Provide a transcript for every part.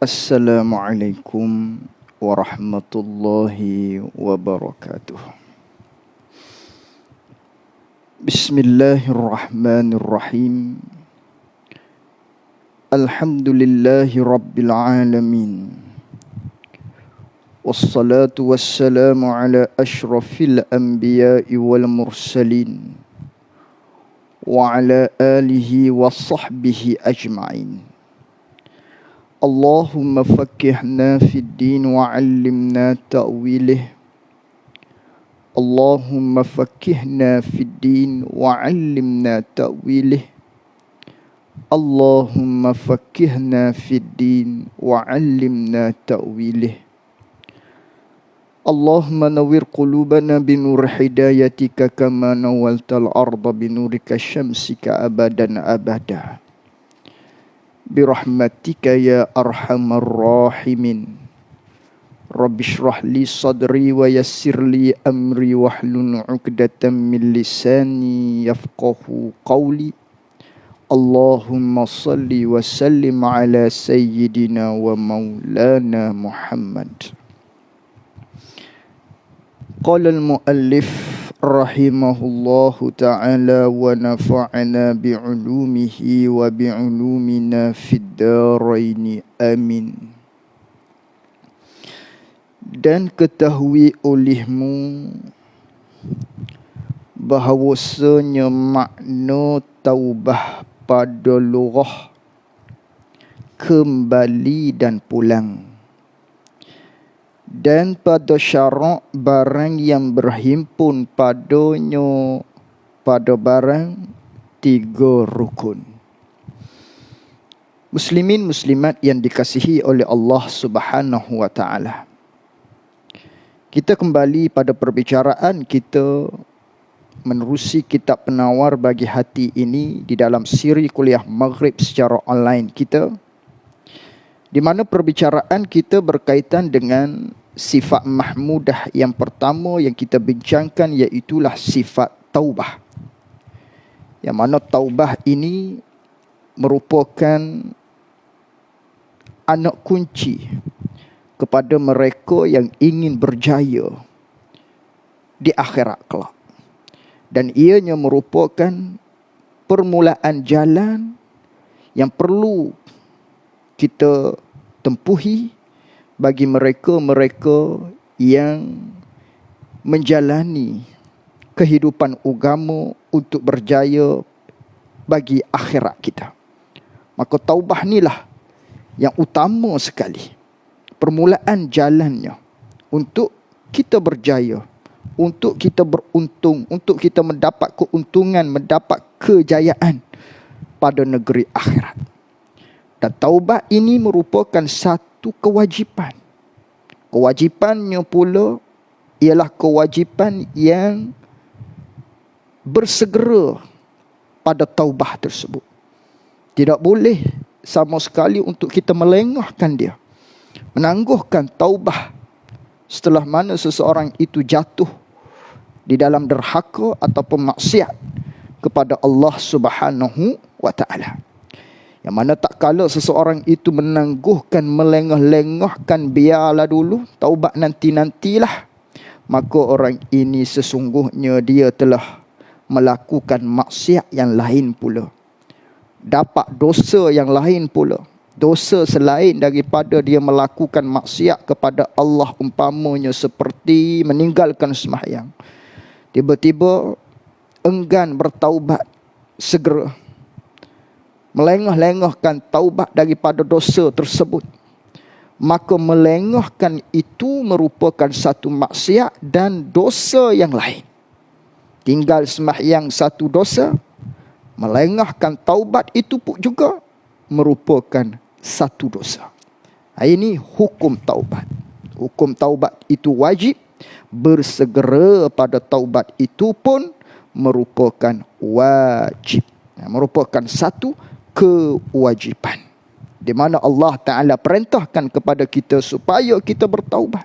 Assalamualaikum warahmatullahi wabarakatuh. Bismillahirrahmanirrahim. Alhamdulillahi rabbil alamin. Wassalatu wassalamu ala ashrafil anbiya'i wal mursalin wa ala alihi wa sahbihi ajma'in. Allahumma fakkihna fid din wa 'allimna ta'wilih. Allahumma fakkihna fid din wa 'allimna ta'wilih. Allahumma fakkihna fid din wa 'allimna ta'wilih. Allahumma nawwir qulubana binur hidayatika kama nawwaltal arda binurika syamsika abadan abada. Birahmatika ya arhamar rahimin. Rabbi shrah li sadri wa yassir li amri wahlul 'uqdatam min lisani yafqahu qawli. Allahumma salli wa sallim ala sayyidina wa maulana Muhammad. Qala al-muallif rahimahullahu ta'ala wa nafa'ana bi'ulumihi wa bi'ulumina fid daraini amin. Dan ketahui olehmu bahawasanya makna taubah pada lughah kembali dan pulang, dan pada syarak barang yang berhimpun padanya pada barang tiga rukun. Muslimin muslimat yang dikasihi oleh Allah Subhanahu wa taala. Kita kembali pada perbicaraan kita menerusi kitab penawar bagi hati ini di dalam siri kuliah Maghrib secara online kita, di mana perbicaraan kita berkaitan dengan sifat mahmudah yang pertama yang kita bincangkan, iaitulah sifat taubah. Yang mana taubah ini merupakan anak kunci kepada mereka yang ingin berjaya di akhirat kelak. Dan ianya merupakan permulaan jalan yang perlu kita tempuhi bagi mereka-mereka yang menjalani kehidupan agama untuk berjaya bagi akhirat kita. Maka taubah inilah yang utama sekali, permulaan jalannya untuk kita berjaya, untuk kita beruntung, untuk kita mendapat keuntungan, mendapat kejayaan pada negeri akhirat. Dan taubat ini merupakan satu kewajipan. Kewajipannya pula ialah kewajipan yang bersegera pada taubah tersebut. Tidak boleh sama sekali untuk kita melengahkan dia, menangguhkan taubah setelah mana seseorang itu jatuh di dalam derhaka ataupun maksiat kepada Allah Subhanahu wa taala. Yang mana tak kala seseorang itu menangguhkan, melengah-lengahkan, biarlah dulu, taubat nanti-nantilah, maka orang ini sesungguhnya dia telah melakukan maksiat yang lain pula, dapat dosa yang lain pula, dosa selain daripada dia melakukan maksiat kepada Allah, umpamanya seperti meninggalkan sembahyang, tiba-tiba enggan bertaubat segera, melengah-lengahkan taubat daripada dosa tersebut, maka melengahkan itu merupakan satu maksiat dan dosa yang lain. Tinggal sembahyang satu dosa, melengahkan taubat itu pun juga merupakan satu dosa. Ini hukum taubat. Hukum taubat itu wajib, bersegera pada taubat itu pun merupakan wajib, merupakan satu kewajipan, di mana Allah Ta'ala perintahkan kepada kita supaya kita bertaubat.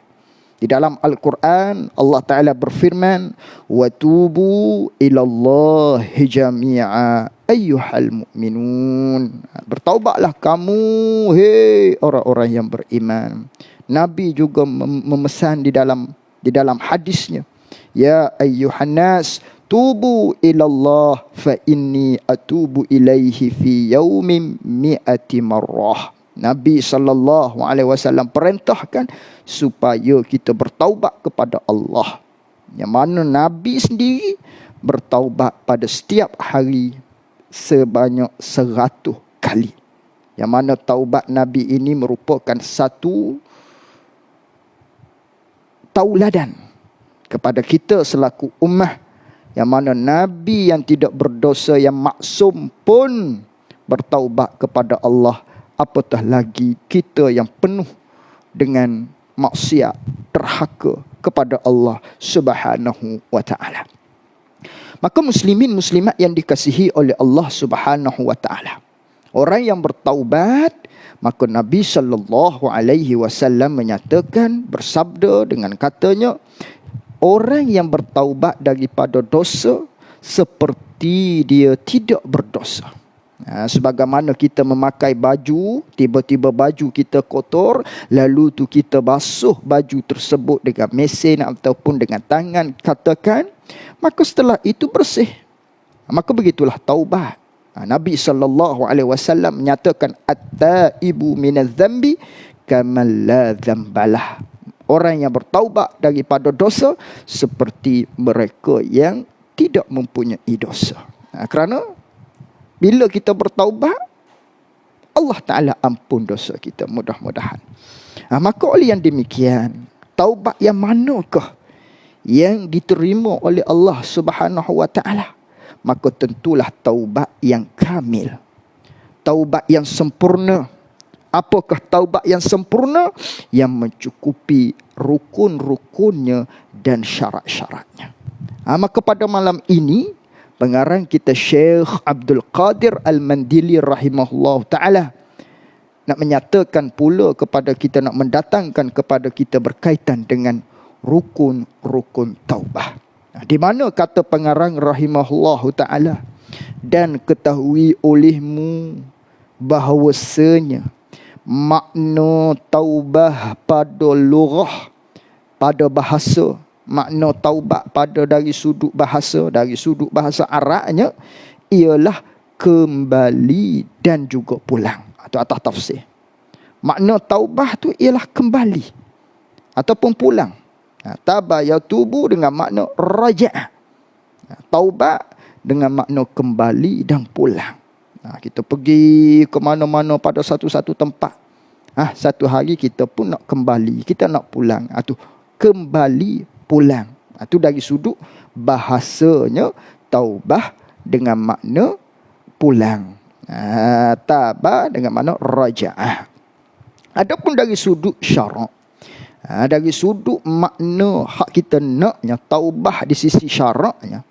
Di dalam Al-Quran Allah Ta'ala berfirman, "Wa tubu ilallahi jami'a ayyuhal mu'minun. Bertaubatlah kamu, hei orang-orang yang beriman. Nabi juga memesan di dalam hadisnya, ya ayyuhan nas tubu ilallah fa inni atubu ilaihi fi yaumin mi'ati marrah. Nabi SAW perintahkan supaya kita bertaubat kepada Allah. Yang mana Nabi sendiri bertaubat pada setiap hari sebanyak 100 kali. Yang mana taubat Nabi ini merupakan satu tauladan kepada kita selaku ummah. Yang mana Nabi yang tidak berdosa, yang maksum pun bertaubat kepada Allah. Apatah lagi kita yang penuh dengan maksiat, derhaka kepada Allah Subhanahu wa ta'ala. Maka muslimin muslimat yang dikasihi oleh Allah Subhanahu wa ta'ala, orang yang bertaubat, maka Nabi SAW menyatakan, bersabda dengan katanya, orang yang bertaubat daripada dosa seperti dia tidak berdosa. Sebagaimana kita memakai baju, tiba-tiba baju kita kotor, lalu tu kita basuh baju tersebut dengan mesin ataupun dengan tangan, katakan, maka setelah itu bersih. Maka begitulah taubat. Nabi SAW menyatakan, at-taibu minadz-dzambi kaman la dzambalah. Orang yang bertaubat daripada dosa seperti mereka yang tidak mempunyai dosa. Kerana bila kita bertaubat, Allah Ta'ala ampun dosa kita, mudah-mudahan. Maka oleh yang demikian, taubat yang manakah yang diterima oleh Allah Subhanahu wa ta'ala? Maka tentulah taubat yang kamil, taubat yang sempurna. Apakah taubat yang sempurna? Yang mencukupi rukun-rukunnya dan syarat-syaratnya. Maka pada malam ini, pengarang kita Syekh Abdul Qadir Al-Mandili rahimahullah ta'ala nak menyatakan pula kepada kita, nak mendatangkan kepada kita berkaitan dengan rukun-rukun taubah. Di mana kata pengarang rahimahullah ta'ala, dan ketahui olehmu bahawasanya makna taubah pada lughah, pada bahasa, makna taubat pada dari sudut bahasa Arabnya ialah kembali dan juga pulang. Itu atas tafsir. Makna taubah tu ialah kembali ataupun pulang. Taba yatubu dengan makna raja'. Taubat dengan makna kembali dan pulang. Kita pergi ke mana-mana pada satu-satu tempat. Satu hari kita pun nak kembali, kita nak pulang. Itu kembali pulang. Itu dari sudut bahasanya taubah dengan makna pulang. Taba dengan makna raja'ah. Adapun dari sudut syarak, dari sudut makna hak kita naknya taubah di sisi syaraknya,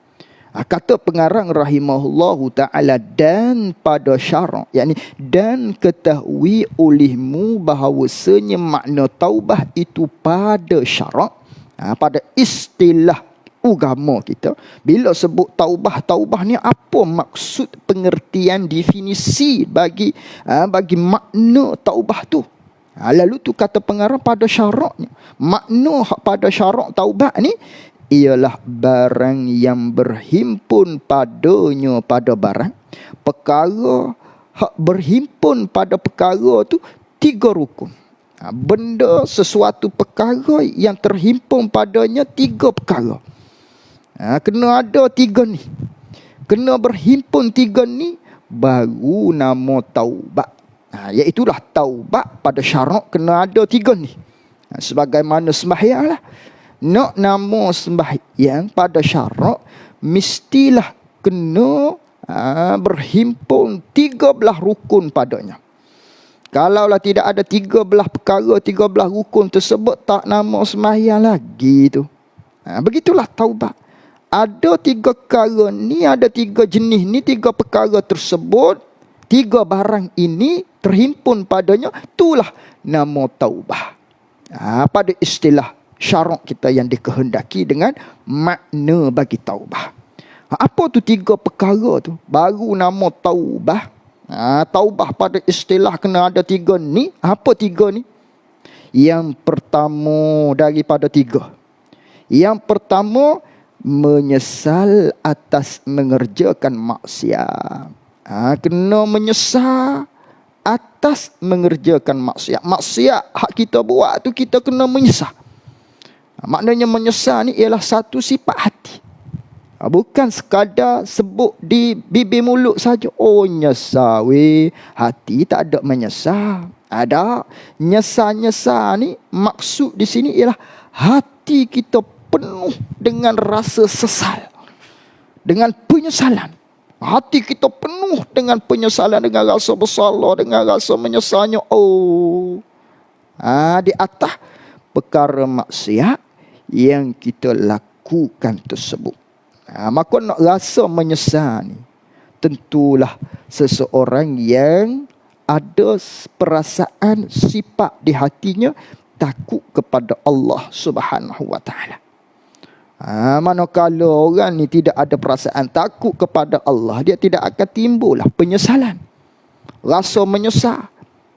kata pengarang rahimahullahu ta'ala, dan pada syarak, yakni dan ketahui olehmu bahawasanya makna taubah itu pada syarak, pada istilah agama kita. Bila sebut taubah ni apa maksud, pengertian, definisi bagi makna taubah tu? Lalu tu kata pengarang pada syaraknya, makna pada syarak taubat ni ialah barang yang berhimpun padanya pada barang, perkara hak berhimpun pada perkara tu 3 rukun. Benda, sesuatu perkara yang terhimpun padanya 3 perkara. Kena ada 3 ni, kena berhimpun 3 ni, baru nama taubat. Iaitulah taubat pada syarak kena ada 3 ni. Sebagaimana sembahyang lah, nak nama sembahyang pada syarak mestilah kena berhimpun 13 rukun padanya. Kalaulah tidak ada 13 perkara, 13 rukun tersebut, tak nama sembahyang lagi tu. Begitulah taubat. Ada 3 perkara ni, ada 3 jenis ni, 3 perkara tersebut, 3 barang ini terhimpun padanya, itulah nama taubah. Pada istilah syarak kita yang dikehendaki dengan makna bagi taubah. Apa tu 3 perkara tu? Baru nama taubah. Taubah pada istilah kena ada 3 ni. Apa 3 ni? Yang pertama daripada 3. Yang pertama, menyesal atas mengerjakan maksiat. Kena menyesal atas mengerjakan maksiat. Maksiat hak kita buat tu kita kena menyesal. Maknanya menyesal ni ialah satu sifat hati. Bukan sekadar sebut di bibir mulut saja. Oh nyesal weh. Hati tak ada menyesal. Ada. Nyesal-nyesal ni maksud di sini ialah hati kita penuh dengan rasa sesal. Dengan penyesalan. Hati kita penuh dengan penyesalan. Dengan rasa bersalah. Dengan rasa menyesalnya. Di atas perkara maksiat yang kita lakukan tersebut. Maka nak rasa menyesal ni, tentulah seseorang yang ada perasaan sifat di hatinya takut kepada Allah Subhanahu wa taala. Manakala orang ni tidak ada perasaan takut kepada Allah, dia tidak akan timbullah penyesalan. Rasa menyesal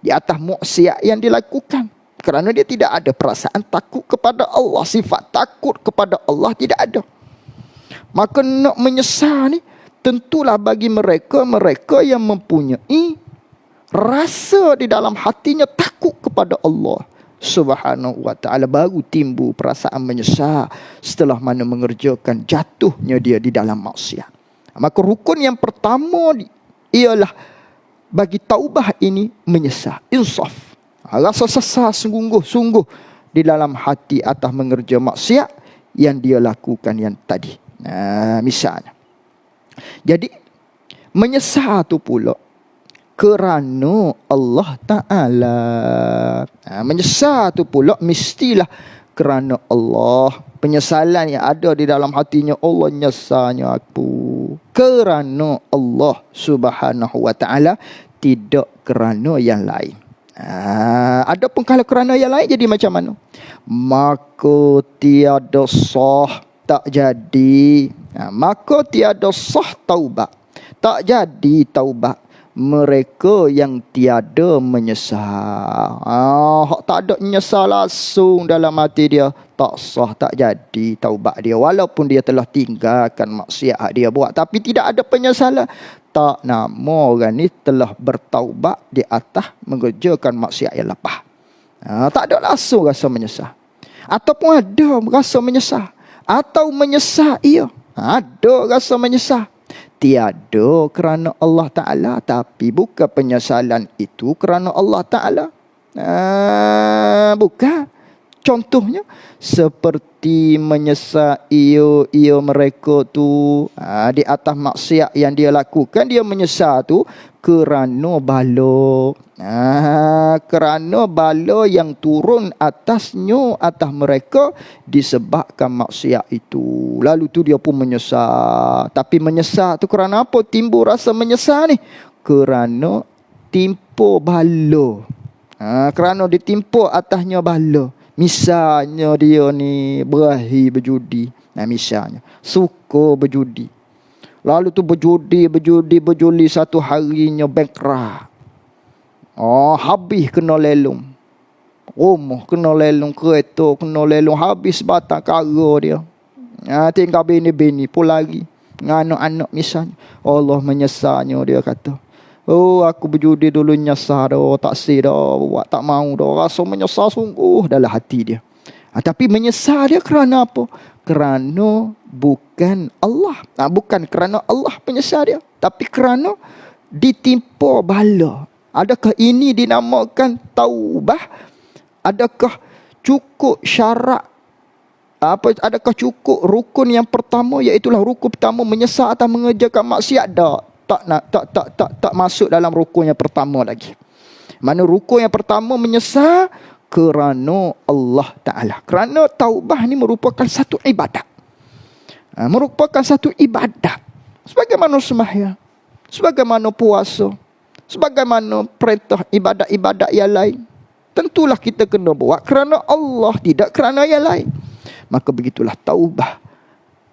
di atas maksiat yang dilakukan. Kerana dia tidak ada perasaan takut kepada Allah. Sifat takut kepada Allah tidak ada. Maka nak menyesal ni tentulah bagi mereka yang mempunyai rasa di dalam hatinya takut kepada Allah Subhanahu wa ta'ala, baru timbul perasaan menyesal setelah mana mengerjakan jatuhnya dia di dalam maksiat. Maka rukun yang pertama ialah bagi taubah ini menyesal, insaf. Rasa sesal sungguh-sungguh di dalam hati atas mengerja maksiat yang dia lakukan yang tadi. Misalnya, jadi menyesal tu pula kerana Allah Ta'ala. Menyesal tu pula mestilah kerana Allah. Penyesalan yang ada di dalam hatinya, Allah nyesalnya aku kerana Allah Subhanahu wa ta'ala, tidak kerana yang lain. Adapun kalau kerana yang lain jadi macam mana? Maka tiada sah, tak jadi. Maka tiada sah taubat, tak jadi taubat mereka yang tiada menyesal. Hak tak ada menyesal langsung dalam hati dia, tak sah, tak jadi taubat dia. Walaupun dia telah tinggalkan maksiat dia buat, tapi tidak ada penyesalan, tak nama orang ni telah bertaubat di atas mengerjakan maksiat yang lepas. Tak ada langsung rasa menyesal. Ataupun ada rasa menyesal, atau menyesal ia, ada rasa menyesal. Tiada kerana Allah Ta'ala, tapi bukan penyesalan itu kerana Allah Ta'ala. Bukan. Contohnya seperti menyesal ia mereka tu di atas maksiat yang dia lakukan. Dia menyesal tu kerana bala. Kerana bala yang turun atasnya, atas mereka disebabkan maksiat itu. Lalu tu dia pun menyesal. Tapi menyesal tu kerana apa? Timbul rasa menyesal ni kerana timpa bala. Kerana ditimpa atasnya bala. Misalnya dia ni berahi berjudi. Misalnya suka berjudi. Lalu tu berjudi satu harinya bankrupt. Habis kena lelong. Rumah kena lelong, kereta kena lelong, habis batang kara dia. Tinggal bini-bini pun lagi. Dengan anak-anak misalnya. Allah menyesalnya, dia kata. Aku berjudi dulu nyesal dah, tak sih dah, buat tak mau dah. Rasa menyesal sungguh dalam hati dia. Tapi menyesal dia kerana apa? Kerana bukan Allah. Bukan kerana Allah penyesal dia, tapi kerana ditimpa bala. Adakah ini dinamakan taubah? Adakah cukup syarat? Adakah cukup rukun yang pertama, iaitulah rukun pertama menyesal atas mengerjakan maksiat? Tak masuk dalam rukun yang pertama lagi. Mana rukun yang pertama menyesal kerana Allah Ta'ala. Kerana taubah ni merupakan satu ibadat. Merupakan satu ibadat. Sebagaimana sembahyang, sebagaimana puasa, sebagaimana perintah ibadat-ibadat yang lain. Tentulah kita kena buat kerana Allah, tidak kerana yang lain. Maka begitulah taubah.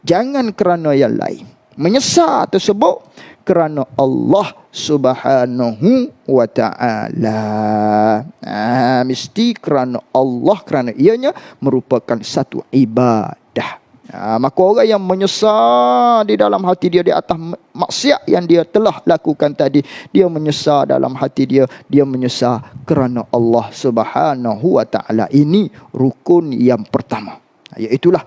Jangan kerana yang lain. Menyesal tersebut kerana Allah Subhanahu wa ta'ala. Mesti kerana Allah, kerana ianya merupakan satu ibadah. Maka orang yang menyesal di dalam hati dia di atas maksiat yang dia telah lakukan tadi, dia menyesal dalam hati dia, dia menyesal kerana Allah Subhanahu wa ta'ala. Ini rukun yang pertama. Iaitulah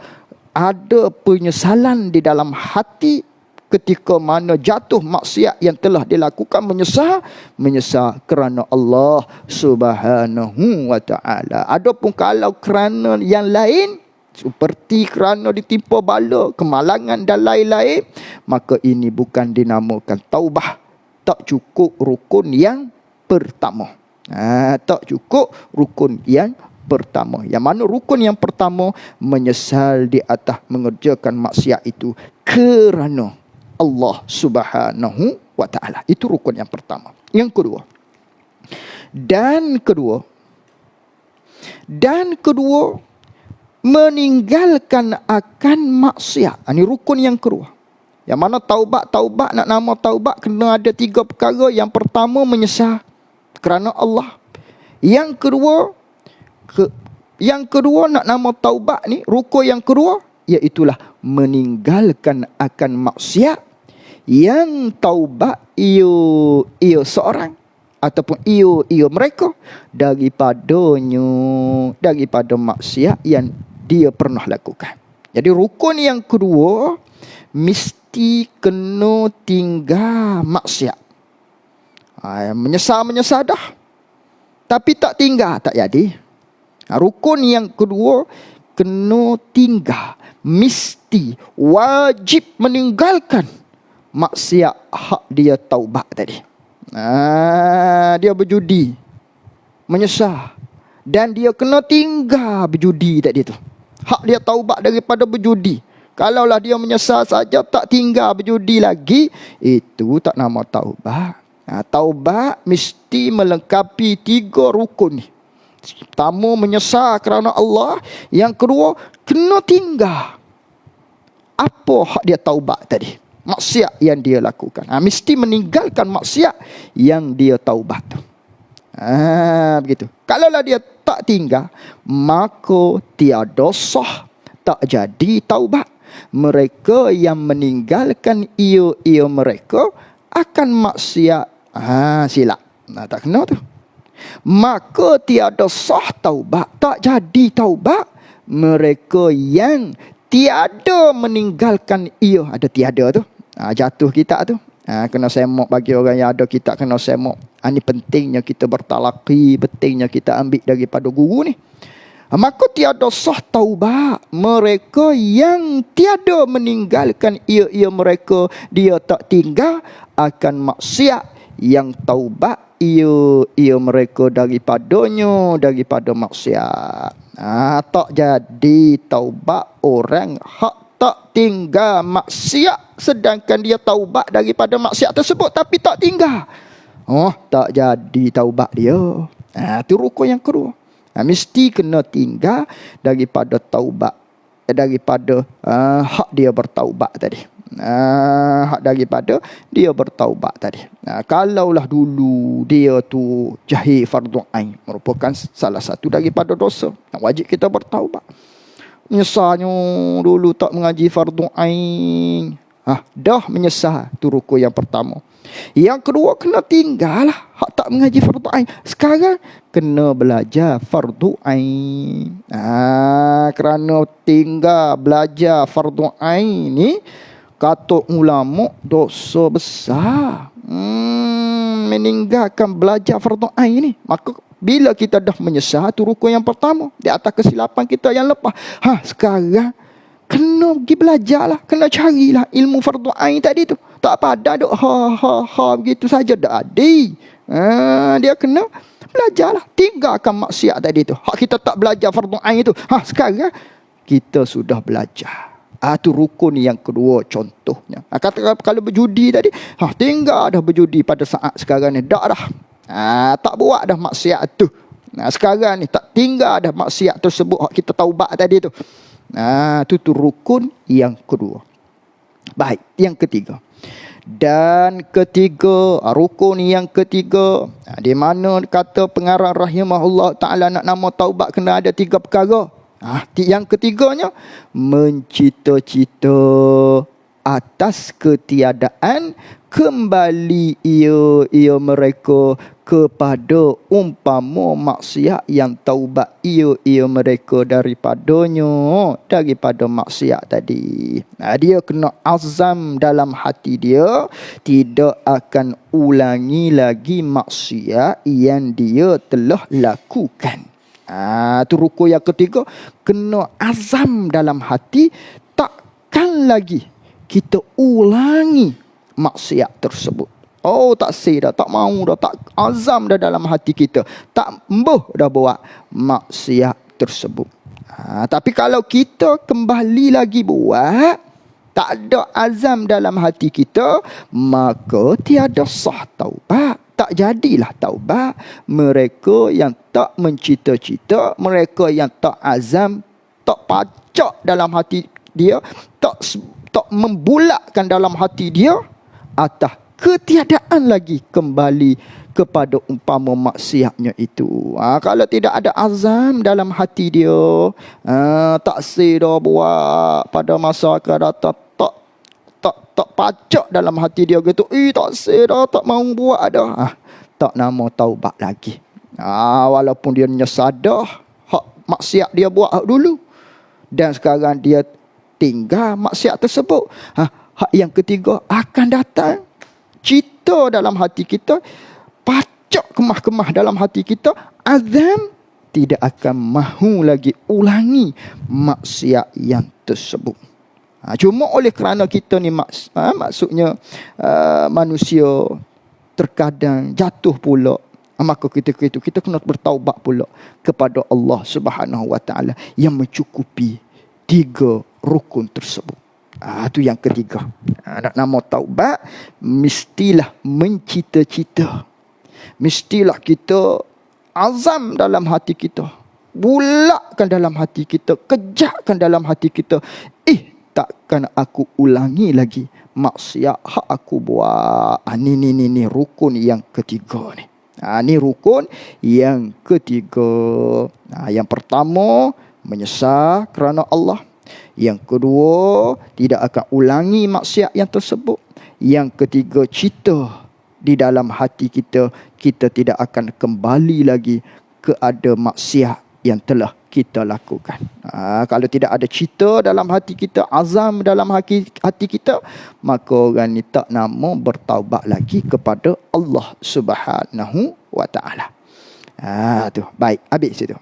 ada penyesalan di dalam hati ketika mana jatuh maksiat yang telah dilakukan, menyesal kerana Allah Subhanahu wa ta'ala. Adapun kalau kerana yang lain, seperti kerana ditimpa bala, kemalangan dan lain-lain, maka ini bukan dinamakan taubah. Tak cukup rukun yang pertama. Tak cukup rukun yang pertama. Yang mana rukun yang pertama, menyesal di atas mengerjakan maksiat itu kerana Allah Subhanahu wa ta'ala. Itu rukun yang pertama. Yang kedua, dan kedua meninggalkan akan maksiat. Ini rukun yang kedua. Yang mana taubat nak nama taubat kena ada 3 perkara. Yang pertama, menyesal kerana Allah. Yang kedua nak nama taubat ni, rukun yang kedua, iaitulah meninggalkan akan maksiat yang taubat ia seorang ataupun ia mereka daripada maksiat yang dia pernah lakukan. Jadi rukun yang kedua, mesti kena tinggal maksiat. Menyesal dah, tapi tak tinggal, tak jadi. Rukun yang kedua, kena tinggal, mesti wajib meninggalkan maksiat hak dia taubat tadi. Dia berjudi, menyesal, dan dia kena tinggal berjudi tadi tu. Hak dia taubat daripada berjudi. Kalaulah dia menyesal saja, tak tinggal berjudi lagi, itu tak nama taubat. Taubat mesti melengkapi 3 rukun ni. Pertama, menyesal kerana Allah. Yang kedua, kena tinggal apa hak dia taubat tadi, maksiat yang dia lakukan. Mesti meninggalkan maksiat yang dia taubat tu. Begitu. Kalaulah dia tak tinggal, maka tiada sah, tak jadi taubat. Mereka yang meninggalkan ia mereka akan maksiat, silap. Tak kena tu. Maka tiada sah taubat, tak jadi taubat. Mereka yang tiada meninggalkan ia, ada tiada tu, jatuh kita tu. Kena semak bagi orang yang ada kitab, kena semak. Ini pentingnya kita bertalaqi, pentingnya kita ambil daripada guru ni. Maka tiada sah taubat mereka yang tiada meninggalkan ia mereka, dia tak tinggal akan maksiat yang taubat ia mereka daripada maksiat. Tak jadi taubat orang hak tak tinggal maksiat, sedangkan dia taubat daripada maksiat tersebut tapi tak tinggal. Tak jadi taubat dia. Itu rukun yang kedua. Mesti kena tinggal daripada taubat, daripada hak dia bertaubat tadi. Hak daripada dia bertaubat tadi. Kalaulah dulu dia tu jahil fardu ain, merupakan salah satu daripada dosa, wajib kita bertaubat. Menyesalnya dulu tak mengaji fardu ain, dah menyesal. Tu rukun yang pertama. Yang kedua, kena tinggal lah hak tak mengaji fardu ain. Sekarang kena belajar fardu ain. Kerana tinggal belajar fardu ain ni, kata ulama, dosa besar. Meninggalkan belajar fardu ain ni. Maka bila kita dah menyesal, tu rukun yang pertama di atas kesilapan kita yang lepas. Sekarang kena pergi belajar lah, kena carilah ilmu fardu ain tadi tu. Tak pada duk begitu saja dak adi. Dia kena belajar lah, tinggalkan maksiat tadi tu. Hak kita tak belajar fardu ain tu, sekarang kita sudah belajar. Tu rukun yang kedua contohnya. Kata kalau berjudi tadi, tinggal dah berjudi pada saat sekarang ni, dak dah. Tak buat dah maksiat tu. Sekarang ni tak tinggal dah maksiat tersebut, kita taubat tadi tu. Tu rukun yang kedua. Baik, yang ketiga. Dan ketiga, rukun yang ketiga, di mana kata pengarang rahimahullah ta'ala nak nama taubat kena ada 3 perkara. Yang ketiganya, mencita-cita atas ketiadaan kembali ia mereka kepada umpama maksiat yang taubat ia mereka daripada maksiat tadi. Dia kena azam dalam hati dia tidak akan ulangi lagi maksiat yang dia telah lakukan. Tu rukun yang ketiga, kena azam dalam hati takkan lagi kita ulangi maksiat tersebut. Tak dah, tak mau dah, tak azam dah dalam hati kita, tak embuh dah buat maksiat tersebut. Tapi kalau kita kembali lagi buat, tak ada azam dalam hati kita, maka tiada sah taubat. Tak jadilah taubat. Mereka yang tak mencita-cita, mereka yang tak azam, tak pacak dalam hati dia, tak membulatkan dalam hati dia atas ketiadaan lagi kembali kepada umpama maksiatnya itu. Kalau tidak ada azam dalam hati dia, tak dah buat pada masa akan datang, tak pacak dalam hati dia gitu, tak dah, tak mau buat dah, tak nama taubat lagi. Walaupun dia sadar hak maksiat dia buat dulu, dan sekarang dia tinggal maksiat tersebut. Hak yang ketiga akan datang. Cita dalam hati kita, pacak kemah-kemah dalam hati kita, azam tidak akan mahu lagi ulangi maksiat yang tersebut. Cuma oleh kerana kita ni maksudnya manusia terkadang jatuh pula, maka kita kena bertaubat pula kepada Allah Subhanahu Wa Taala yang mencukupi 3 rukun tersebut. Itu yang ketiga. Nak nama taubat, mestilah mencita-cita. Mestilah kita azam dalam hati kita, bulatkan dalam hati kita, kejakkan dalam hati kita, takkan aku ulangi lagi maksiat hak aku buat. Ni rukun yang ketiga ni. Ni rukun yang ketiga. Yang pertama, menyesal kerana Allah. Yang kedua, tidak akan ulangi maksiat yang tersebut. Yang ketiga, cita di dalam hati kita, kita tidak akan kembali lagi ke ada maksiat yang telah kita lakukan. Kalau tidak ada cita dalam hati kita, azam dalam hati kita, maka orang ni tak nama bertaubat lagi kepada Allah Subhanahu Wa Taala. Tu baik, habis situ.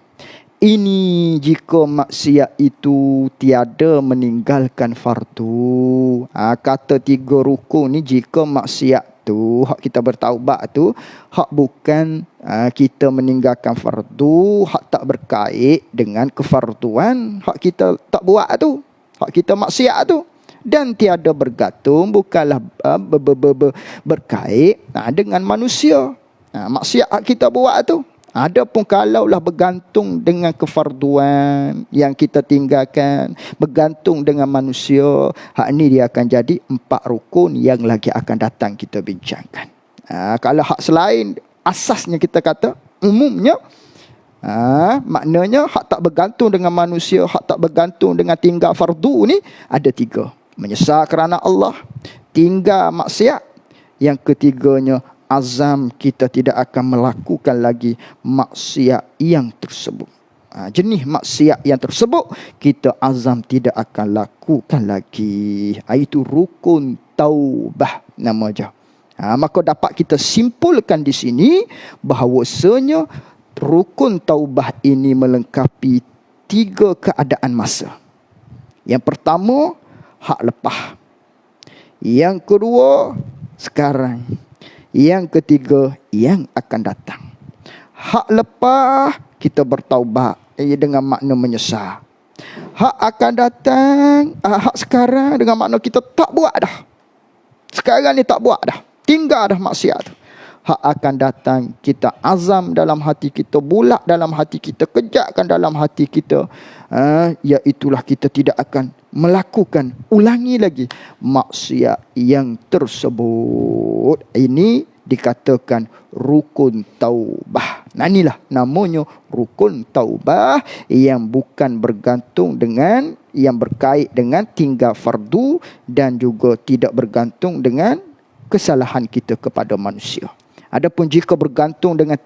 Ini jika maksiat itu tiada meninggalkan fardu. Kata 3 rukun ni, jika maksiat tu, hak kita bertaubat tu, hak bukan kita meninggalkan fardu, hak tak berkait dengan kefarduan, hak kita tak buat tu, hak kita maksiat tu, dan tiada bergantung, bukanlah berkait dengan manusia. Maksiat hak kita buat tu, adapun kalaulah bergantung dengan kefarduan yang kita tinggalkan, bergantung dengan manusia, hak ni dia akan jadi 4 rukun yang lagi akan datang kita bincangkan. Kalau hak selain, asasnya kita kata umumnya, maknanya hak tak bergantung dengan manusia, hak tak bergantung dengan tinggal fardu ni ada 3. Menyesal kerana Allah, tinggal maksiat, yang ketiganya azam kita tidak akan melakukan lagi maksiat yang tersebut. Jenis maksiat yang tersebut kita azam tidak akan lakukan lagi. Itu rukun taubah nama dia. Maka dapat kita simpulkan di sini bahawasanya rukun taubah ini melengkapi 3 keadaan masa. Yang pertama, hak lepas. Yang kedua, sekarang. Yang ketiga, yang akan datang. Hak lepas, kita bertaubat dengan makna menyesal. Hak akan datang, hak sekarang dengan makna kita tak buat dah. Sekarang ni tak buat dah, tinggal dah maksiat tu. hak akan datang, kita azam dalam hati kita, bulat dalam hati kita, kejakkan dalam hati kita, iaitulah kita tidak akan melakukan ulangi lagi maksiat yang tersebut. Ini dikatakan rukun taubah. Nah, inilah namanya rukun taubah yang bukan bergantung dengan, yang berkait dengan tinggal fardu dan juga tidak bergantung dengan kesalahan kita kepada manusia. Adapun jika bergantung dengan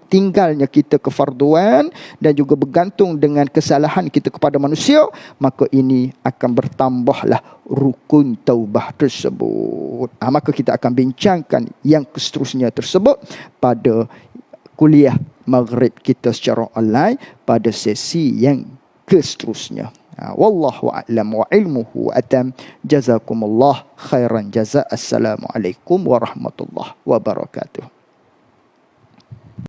tinggalnya kita kefarduan dan juga bergantung dengan kesalahan kita kepada manusia, maka ini akan bertambahlah rukun taubah tersebut. Maka kita akan bincangkan yang seterusnya tersebut pada kuliah maghrib kita secara online pada sesi yang seterusnya. Wallahu a'lam wa ilmuhu atam. Jazakumullah khairan jazaa. Assalamualaikum warahmatullahi wabarakatuh.